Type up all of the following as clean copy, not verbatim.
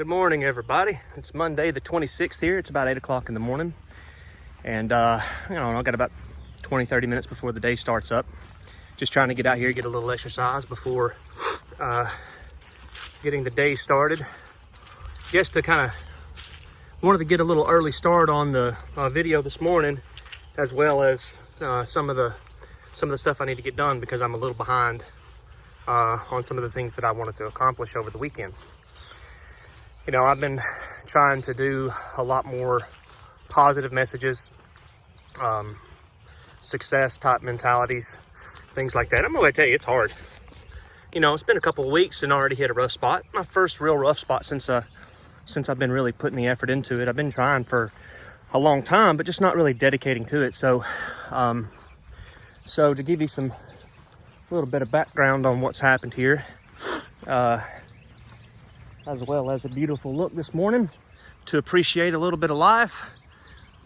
Good morning, everybody. It's Monday the 26th here. It's about 8 o'clock in the morning. And, I got about 20-30 minutes before the day starts up. Just trying to get out here, get a little exercise before getting the day started. Just to kind of wanted to get a little early start on the video this morning, as well as some of the stuff I need to get done because I'm a little behind on some of the things that I wanted to accomplish over the weekend. You know, I've been trying to do a lot more positive messages, success type mentalities, things like that. I'm gonna tell you, it's hard. You know, it's been a couple of weeks and already hit a rough spot. My first real rough spot since I've been really putting the effort into it. I've been trying for a long time, but just not really dedicating to it. So to give you a little bit of background on what's happened here, as well as a beautiful look this morning to appreciate a little bit of life.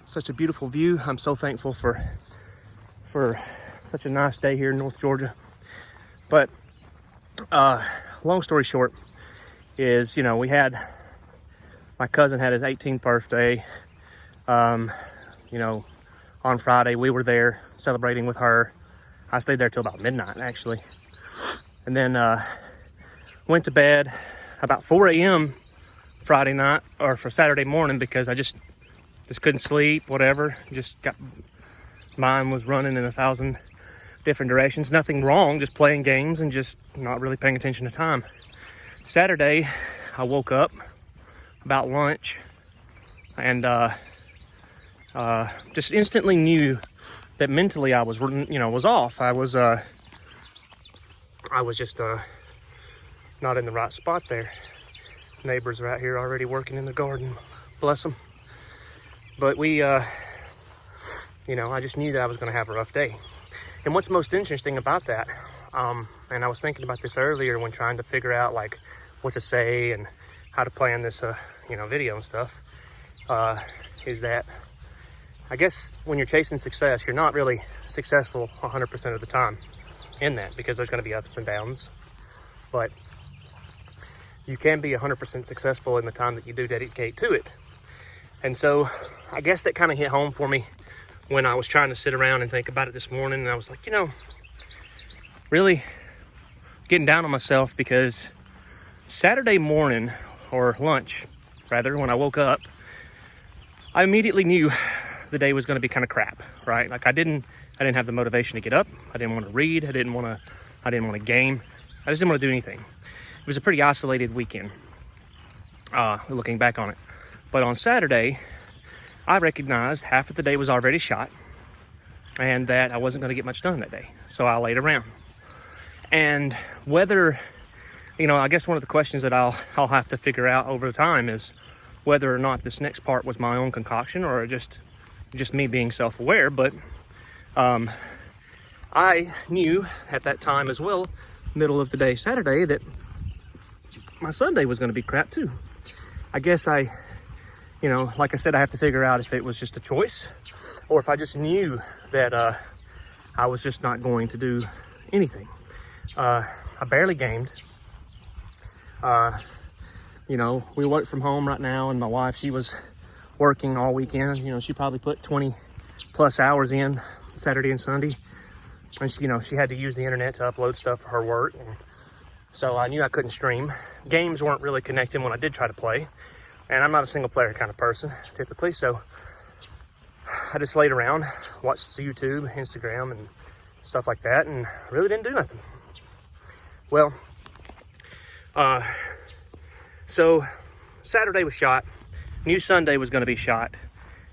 Such a beautiful view. I'm so thankful for such a nice day here in North Georgia. But long story short is, you know, my cousin had his 18th birthday. You know, on Friday we were there celebrating with her. I stayed there till about midnight actually, and then went to bed about 4 a.m. Friday night, or for Saturday morning, because I just couldn't sleep, whatever. Mine was running in 1,000 different directions. Nothing wrong, just playing games and just not really paying attention to time. Saturday, I woke up about lunch and just instantly knew that mentally I was off. I was just not in the right spot there. Neighbors are out here already working in the garden, bless them. But I just knew that I was going to have a rough day. And what's most interesting about that, and I was thinking about this earlier when trying to figure out like what to say and how to plan this video and stuff, is that I guess when you're chasing success, you're not really successful 100% of the time in that, because there's going to be ups and downs. But you can be 100% successful in the time that you do dedicate to it. And so I guess that kind of hit home for me when I was trying to sit around and think about it this morning. And I was like, really getting down on myself, because Saturday morning, or lunch rather, when I woke up, I immediately knew the day was going to be kind of crap, right? Like I didn't have the motivation to get up. I didn't want to read. I didn't want to game. I just didn't want to do anything. It was a pretty isolated weekend, looking back on it. But on Saturday, I recognized half of the day was already shot and that I wasn't going to get much done that day. So I laid around. And whether, I guess one of the questions that I'll have to figure out over time is whether or not this next part was my own concoction or just me being self-aware. But I knew at that time as well, middle of the day Saturday, that my Sunday was going to be crap too. I guess like I said, I have to figure out if it was just a choice or if I just knew that I was just not going to do anything. I barely gamed. We work from home right now, and my wife, she was working all weekend. She probably put 20 plus hours in Saturday and Sunday. And she had to use the internet to upload stuff for her work. And so I knew I couldn't stream. Games weren't really connecting when I did try to play. And I'm not a single player kind of person typically. So I just laid around, watched YouTube, Instagram, and stuff like that, and really didn't do nothing. Well, so Saturday was shot. Knew Sunday was going to be shot.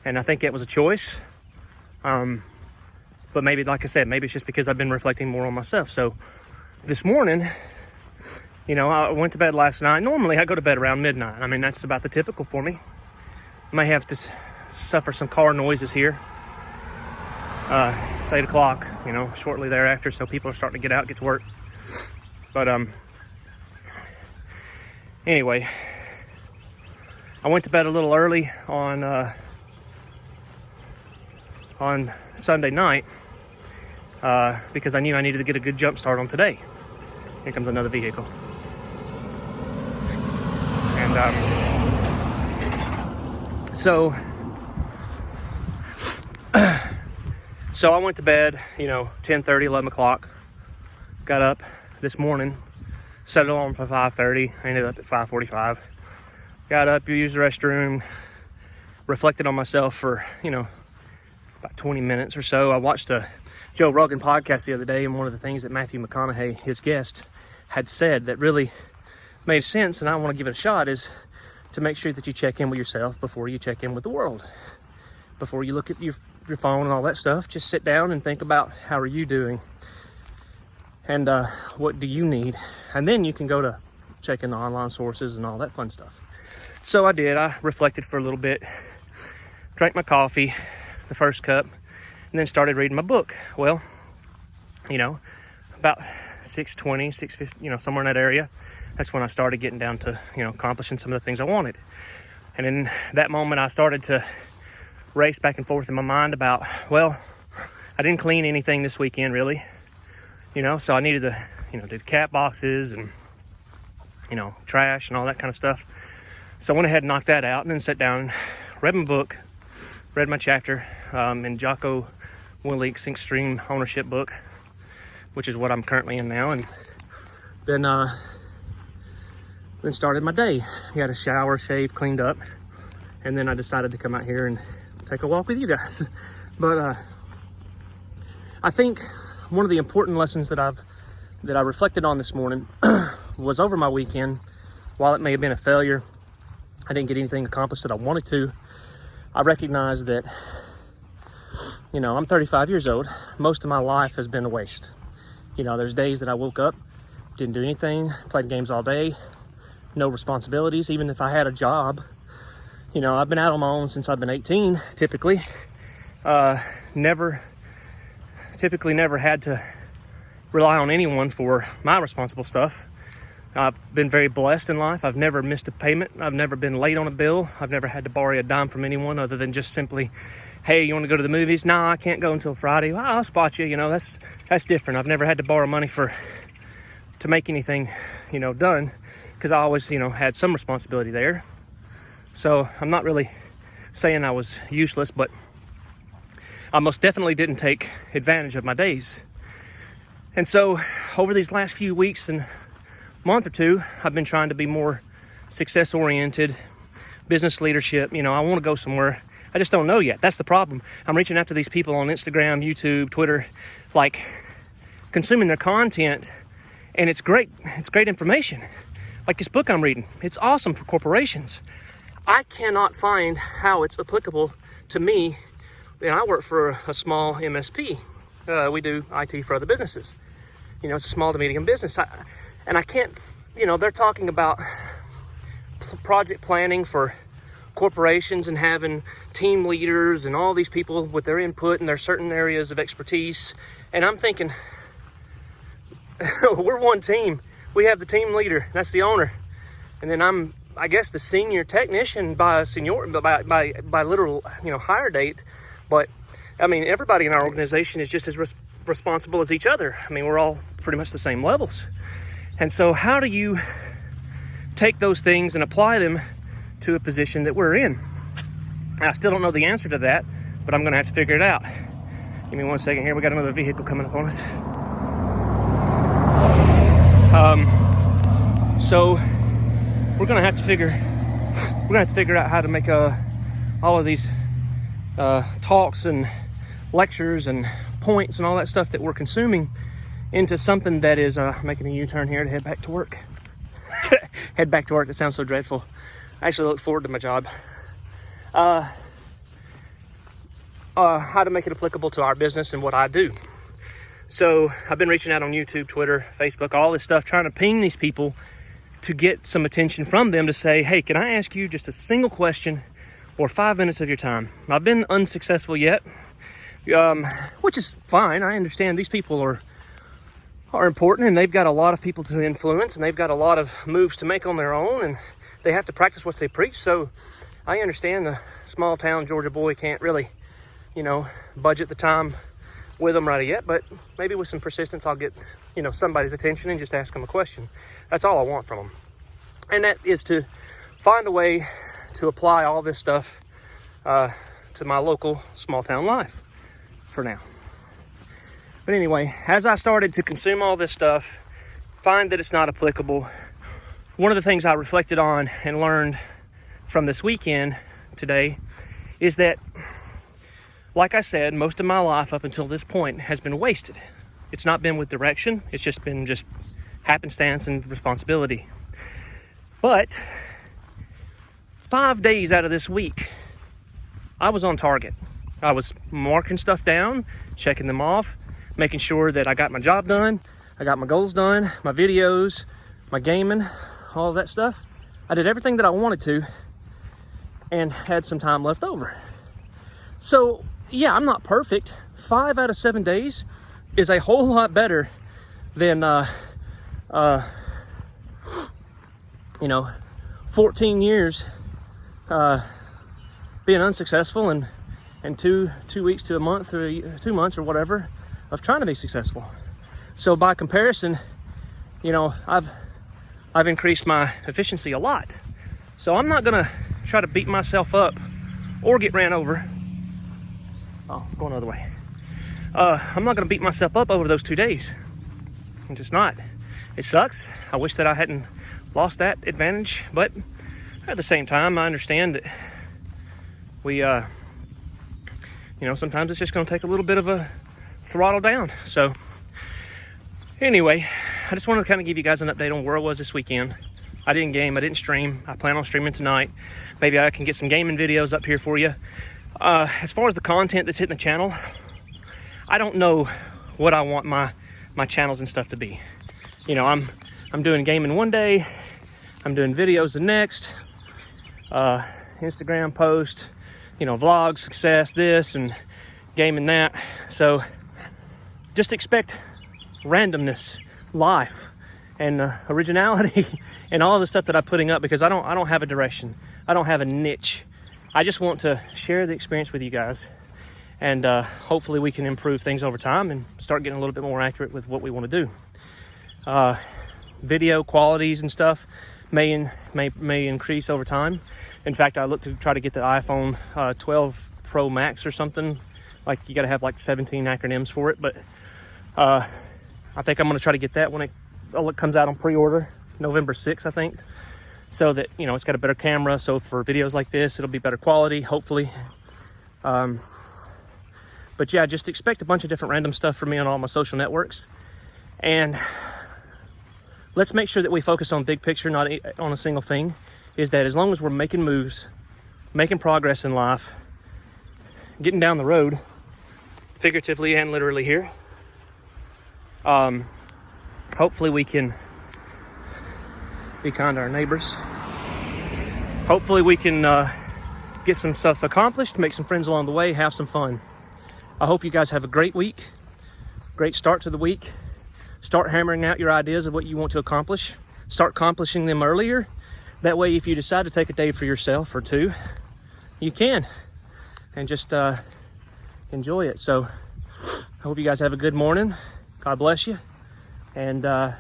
And I think it was a choice. But maybe, like I said, maybe it's just because I've been reflecting more on myself. So this morning, I went to bed last night. Normally I go to bed around midnight. I mean, that's about the typical for me. May have to suffer some car noises here. It's 8 o'clock, shortly thereafter. So people are starting to get out, get to work. But anyway, I went to bed a little early on Sunday night because I knew I needed to get a good jump start on today. Here comes another vehicle. And So I went to bed, 10:30, 11 o'clock. Got up this morning, set it on for 5:30. I ended up at 5:45. Got up, used the restroom, reflected on myself for, about 20 minutes or so. I watched a Joe Rogan podcast the other day, and one of the things that Matthew McConaughey, his guest, had said that really made sense, and I want to give it a shot, is to make sure that you check in with yourself before you check in with the world. Before you look at your phone and all that stuff, just sit down and think about how are you doing, and what do you need, and then you can go to checking the online sources and all that fun stuff. So I did. I reflected for a little bit, drank my coffee, the first cup, and then started reading my book. Well, about 6:20, 6:50, somewhere in that area, that's when I started getting down to, accomplishing some of the things I wanted. And in that moment, I started to race back and forth in my mind about, well, I didn't clean anything this weekend, really, so I needed to, do the cat boxes and, trash and all that kind of stuff. So I went ahead and knocked that out, and then sat down, read my book, read my chapter in Jocko Willink's Extreme Ownership book, which is what I'm currently in now, and then started my day. Got a shower, shaved, cleaned up, and then I decided to come out here and take a walk with you guys. But I think one of the important lessons that I reflected on this morning was over my weekend. While it may have been a failure, I didn't get anything accomplished that I wanted to. I recognize that, I'm 35 years old. Most of my life has been a waste. There's days that I woke up, didn't do anything, played games all day, no responsibilities. Even if I had a job, I've been out on my own since I've been 18, typically. Never had to rely on anyone for my responsible stuff. I've been very blessed in life. I've never missed a payment. I've never been late on a bill. I've never had to borrow a dime from anyone other than just simply, hey, you want to go to the movies? No, I can't go until Friday. Well, I'll spot you. That's different. I've never had to borrow money to make anything, done, because I always, had some responsibility there. So I'm not really saying I was useless, but I most definitely didn't take advantage of my days. And so over these last few weeks and month or two, I've been trying to be more success-oriented, business leadership. I want to go somewhere. I just don't know yet. That's the problem. I'm reaching out to these people on Instagram, YouTube, Twitter, consuming their content, and it's great. It's great information. Like this book I'm reading. It's awesome for corporations. I cannot find how it's applicable to me. I work for a small MSP. We do IT for other businesses. It's a small to medium business. And I can't, they're talking about project planning for corporations and having team leaders and all these people with their input and their certain areas of expertise. And I'm thinking, we're one team. We have the team leader, that's the owner. And then I'm, I guess, the senior technician by literal, hire date. But everybody in our organization is just as responsible as each other. We're all pretty much the same levels. And so how do you take those things and apply them to a position that we're in? I still don't know the answer to that, but I'm going to have to figure it out. Give me one second here. We got another vehicle coming up on us. So we're going to have to figure out how to make all of these talks and lectures and points and all that stuff that we're consuming into something that is making a U-turn here to head back to work. Head back to work. That sounds so dreadful. I actually look forward to my job. How to make it applicable to our business and what I do. So I've been reaching out on YouTube, Twitter, Facebook, all this stuff, trying to ping these people to get some attention from them to say, hey, can I ask you just a single question or 5 minutes of your time? I've been unsuccessful yet, which is fine. I understand these people are important, and they've got a lot of people to influence, and they've got a lot of moves to make on their own, and they have to practice what they preach. So I understand the small town Georgia boy can't really, budget the time with them right yet, but maybe with some persistence, I'll get, somebody's attention and just ask them a question. That's all I want from them. And that is to find a way to apply all this stuff to my local small town life for now. But anyway, as I started to consume all this stuff, find that it's not applicable, one of the things I reflected on and learned from this weekend today is that, like I said, most of my life up until this point has been wasted. It's not been with direction. It's just been happenstance and responsibility. But 5 days out of this week, I was on target. I was marking stuff down, checking them off, making sure that I got my job done, I got my goals done, my videos, my gaming, all of that stuff. I did everything that I wanted to and had some time left over. So yeah, I'm not perfect. 5 out of 7 days is a whole lot better than 14 years being unsuccessful and two weeks to a month or 2 months or whatever of trying to be successful. So by comparison, I've increased my efficiency a lot. So I'm not gonna try to beat myself up or get ran over. Oh, going the other way. I'm not gonna beat myself up over those 2 days. I'm just not. It sucks. I wish that I hadn't lost that advantage, but at the same time, I understand that we, sometimes it's just gonna take a little bit of a throttle down. So anyway, I just wanted to kind of give you guys an update on where I was this weekend. I didn't game, I didn't stream. I plan on streaming tonight. Maybe I can get some gaming videos up here for you. As far as the content that's hitting the channel, I don't know what I want my channels and stuff to be. I'm doing gaming one day, I'm doing videos the next, Instagram post, vlog, success, this, and gaming that. So just expect randomness, life, and originality and all of the stuff that I'm putting up, because I don't have a direction. I don't have a niche. I just want to share the experience with you guys, and hopefully we can improve things over time and start getting a little bit more accurate with what we want to do. Video qualities and stuff may increase over time. In fact, I look to try to get the iPhone 12 Pro Max or something. Like, you got to have like 17 acronyms for it, but I think I'm going to try to get that when it comes out on pre-order, November 6th, I think. So that, it's got a better camera. So for videos like this, it'll be better quality, hopefully. But yeah, just expect a bunch of different random stuff from me on all my social networks. And let's make sure that we focus on big picture, not on a single thing. Is that as long as we're making moves, making progress in life, getting down the road, figuratively and literally here, hopefully we can be kind to our neighbors. Hopefully we can get some stuff accomplished, make some friends along the way, have some fun. I hope you guys have a great week, great start to the week. Start hammering out your ideas of what you want to accomplish. Start accomplishing them earlier. That way, if you decide to take a day for yourself or two, you can. And just enjoy it. So I hope you guys have a good morning. God bless you. And I'll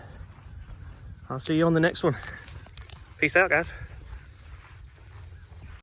see you on the next one. Peace out, guys.